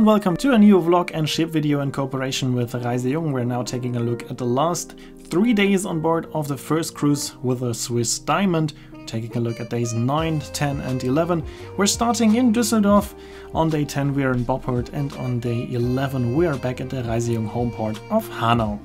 and welcome to a new vlog and ship video in cooperation with ReiseJung. We're now taking a look at the last 3 days on board of the first cruise with the Swiss Diamond. Taking a look at days 9, 10 and 11. We're starting in Düsseldorf. On day 10 we are in Boppard, and on day 11 we are back at the ReiseJung home port of Hanau.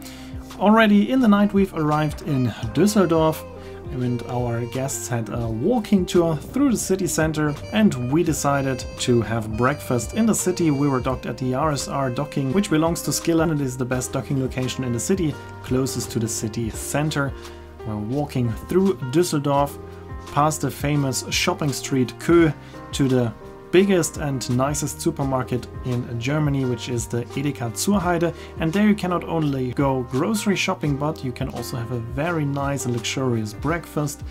Already in the night we've arrived in Düsseldorf, and our guests had a walking tour through the city center, and we decided to have breakfast in the city. We were docked at the RSR docking, which belongs to Skilla, and it is the best docking location in the city, closest to the city center. We're walking through Düsseldorf, past the famous shopping street Kö, to the biggest and nicest supermarket in Germany, which is the Edeka zur Heide, and there you can not only go grocery shopping, but you can also have a very nice and luxurious breakfast.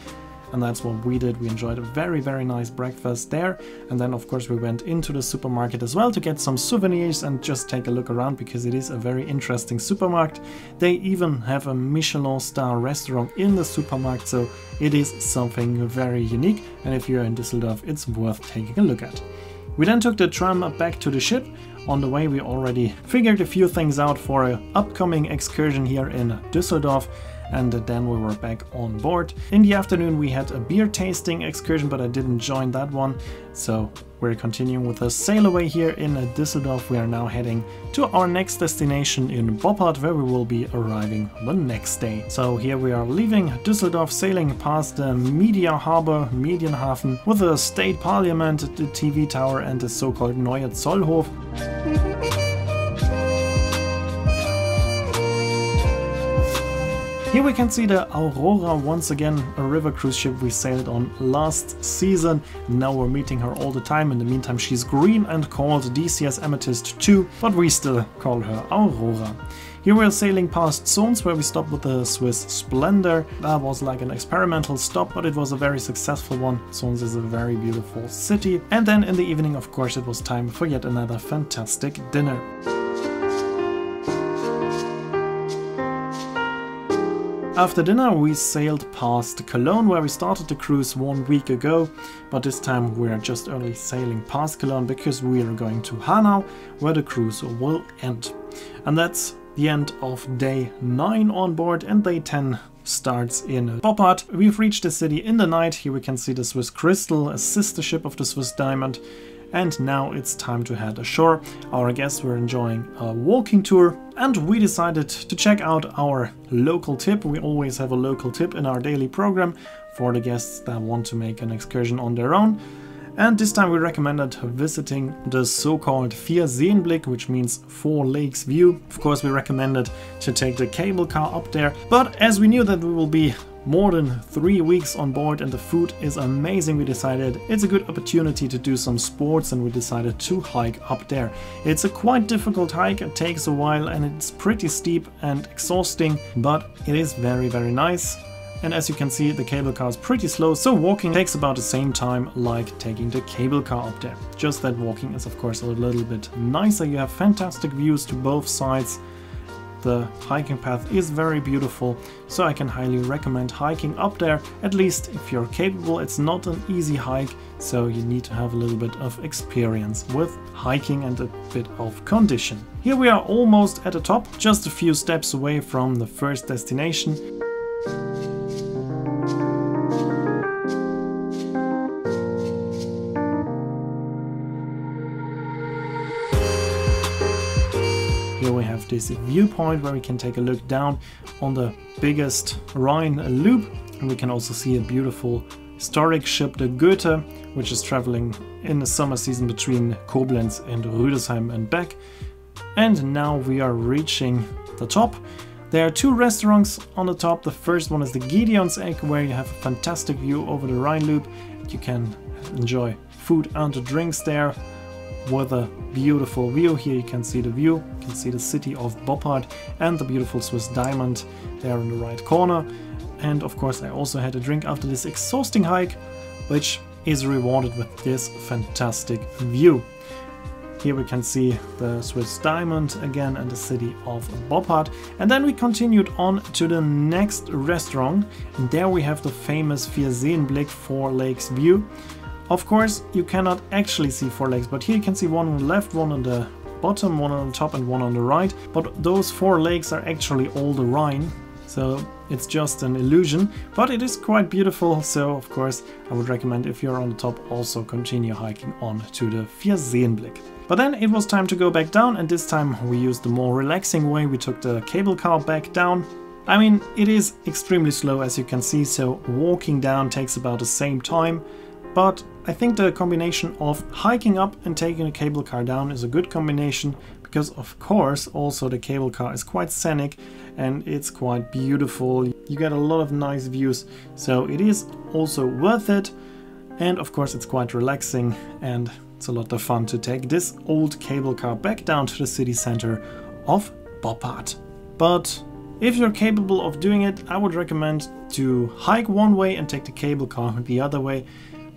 And that's what we did. We enjoyed a very nice breakfast there, and then of course we went into the supermarket as well to get some souvenirs and just take a look around, because it is a very interesting supermarket. They even have a Michelin star restaurant in the supermarket, so it is something very unique, and if you're in Düsseldorf it's worth taking a look at. We then took the tram back to the ship. On the way we already figured a few things out for an upcoming excursion here in Düsseldorf, and then we were back on board. In the afternoon we had a beer tasting excursion, but I didn't join that one, so we're continuing with a sail away here in Düsseldorf. We are now heading to our next destination in Boppard, where we will be arriving the next day. So here we are leaving Düsseldorf, sailing past the Media Harbor, Medienhafen, with the State Parliament, the TV Tower and the so-called Neue Zollhof. Here we can see the Aurora, once again a river cruise ship we sailed on last season. Now we're meeting her all the time. In the meantime she's green and called DCS Amethyst 2, but we still call her Aurora. Here we're sailing past Zons, where we stopped with the Swiss Splendor. That was like an experimental stop, but it was a very successful one. Zons is a very beautiful city. And then in the evening, of course, it was time for yet another fantastic dinner. After dinner we sailed past Cologne, where we started the cruise 1 week ago, but this time we are just only sailing past Cologne because we are going to Hanau, where the cruise will end. And that's the end of day 9 on board, and day 10 starts in Boppard. We've reached the city in the night. Here we can see the Swiss Crystal, a sister ship of the Swiss Diamond. And now it's time to head ashore. Our guests were enjoying a walking tour, and we decided to check out our local tip. We always have a local tip in our daily program for the guests that want to make an excursion on their own. And this time we recommended visiting the so-called Vier-Seenblick, which means 4 lakes view. Of course we recommended to take the cable car up there, but as we knew that we will be more than 3 weeks on board and the food is amazing, we decided it's a good opportunity to do some sports, and we decided to hike up there. It's a quite difficult hike, it takes a while and it's pretty steep and exhausting, but it is very nice. And as you can see, the cable car is pretty slow, so walking takes about the same time like taking the cable car up there. Just that walking is of course a little bit nicer. You have fantastic views to both sides. The hiking path is very beautiful, so I can highly recommend hiking up there, at least if you're capable. It's not an easy hike, so you need to have a little bit of experience with hiking and a bit of condition. Here we are almost at the top, just a few steps away from the first destination. Here we have this viewpoint where we can take a look down on the biggest Rhine loop, and we can also see a beautiful historic ship, the Goethe, which is traveling in the summer season between Koblenz and Rüdesheim and back. And now we are reaching the top. There are 2 restaurants on the top. The first one is the Gideon's Egg, where you have a fantastic view over the Rhine loop. You can enjoy food and drinks there with a beautiful view. Here you can see the view, you can see the city of Boppard and the beautiful Swiss Diamond there in the right corner. And of course I also had a drink after this exhausting hike, which is rewarded with this fantastic view. Here we can see the Swiss Diamond again and the city of Boppard. And then we continued on to the next restaurant, and there we have the famous Vier-Seenblick 4 lakes view. Of course, you cannot actually see 4 lakes, but here you can see one on the left, one on the bottom, one on the top and one on the right, but those 4 lakes are actually all the Rhine, so it's just an illusion, but it is quite beautiful. So of course I would recommend, if you're on the top, also continue hiking on to the Vierseenblick. But then it was time to go back down, and this time we used the more relaxing way. We took the cable car back down. I mean, it is extremely slow, as you can see, so walking down takes about the same time. But I think the combination of hiking up and taking a cable car down is a good combination, because of course also the cable car is quite scenic and it's quite beautiful. You get a lot of nice views, so it is also worth it. And of course it's quite relaxing, and it's a lot of fun to take this old cable car back down to the city center of Boppard. But if you're capable of doing it, I would recommend to hike one way and take the cable car the other way.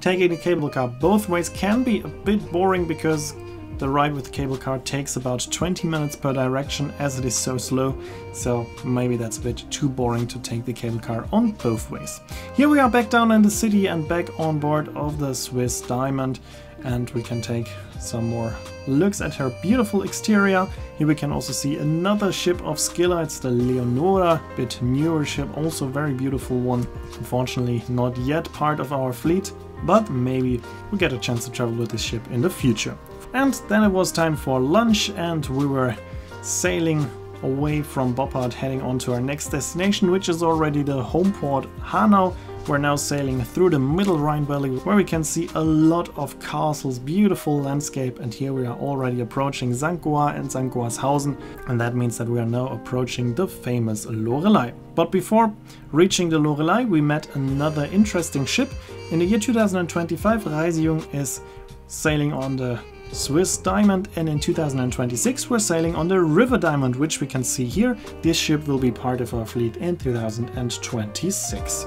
Taking the cable car both ways can be a bit boring, because the ride with the cable car takes about 20 minutes per direction, as it is so slow, so maybe that's a bit too boring to take the cable car on both ways. Here we are back down in the city and back on board of the Swiss Diamond, and we can take some more looks at her beautiful exterior. Here we can also see another ship of Scylla. It's the Leonora, bit newer ship, also very beautiful one. Unfortunately not yet part of our fleet, but maybe we get a chance to travel with this ship in the future. And then it was time for lunch, and we were sailing away from Boppard, heading on to our next destination, which is already the home port Hanau. We're now sailing through the middle Rhine Valley, where we can see a lot of castles, beautiful landscape, and here we are already approaching St. Goar and St. Goarshausen, and that means that we are now approaching the famous Lorelei. But before reaching the Lorelei, we met another interesting ship. In the year 2025, ReiseJung is sailing on the Swiss Diamond, and in 2026 we're sailing on the River Diamond, which we can see here. This ship will be part of our fleet in 2026.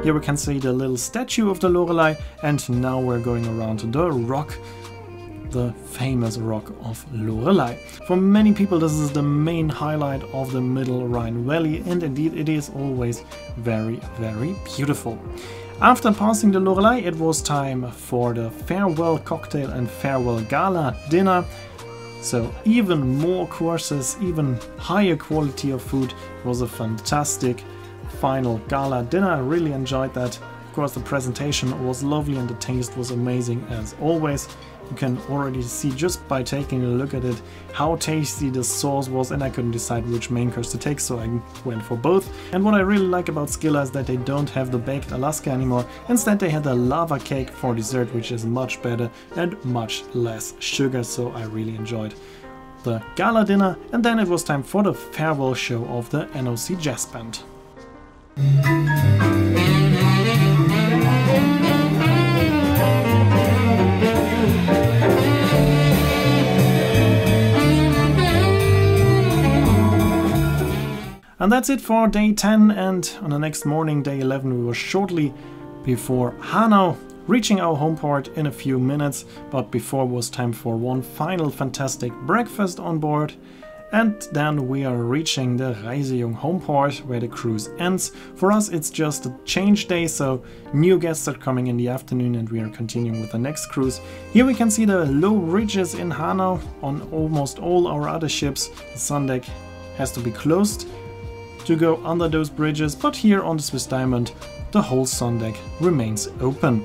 Here we can see the little statue of the Lorelei, and now we're going around the rock, the famous rock of Lorelei. For many people this is the main highlight of the middle Rhine Valley, and indeed it is always very, very beautiful. After passing the Lorelei, it was time for the farewell cocktail and farewell gala dinner. So even more courses, even higher quality of food. It was a fantastic final gala dinner. I really enjoyed that. Of course the presentation was lovely and the taste was amazing as always. You can already see just by taking a look at it how tasty the sauce was, and I couldn't decide which main course to take, so I went for both. And what I really like about Scylla is that they don't have the baked Alaska anymore. Instead they had the lava cake for dessert, which is much better and much less sugar, so I really enjoyed the gala dinner. And then it was time for the farewell show of the NOC Jazz Band. And that's it for day 10, and on the next morning, day 11, we were shortly before Hanau, reaching our home port in a few minutes, but before was time for one final fantastic breakfast on board. And then we are reaching the ReiseJung home port, where the cruise ends. For us it's just a change day, so new guests are coming in the afternoon and we are continuing with the next cruise. Here we can see the low ridges in Hanau. On almost all our other ships the sun deck has to be closed to go under those bridges, but here on the Swiss Diamond the whole sun deck remains open.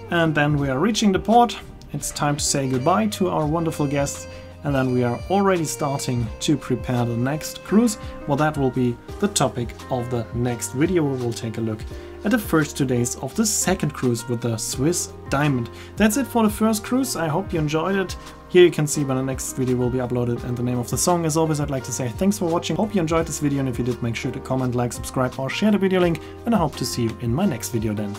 And then we are reaching the port. It's time to say goodbye to our wonderful guests, and then we are already starting to prepare the next cruise. Well, that will be the topic of the next video. We will take a look at the first 2 days of the second cruise with the Swiss Diamond. That's it for the first cruise. I hope you enjoyed it. Here you can see when the next video will be uploaded and the name of the song. As always, I'd like to say thanks for watching. Hope you enjoyed this video, and if you did, make sure to comment, like, subscribe or share the video link, and I hope to see you in my next video then.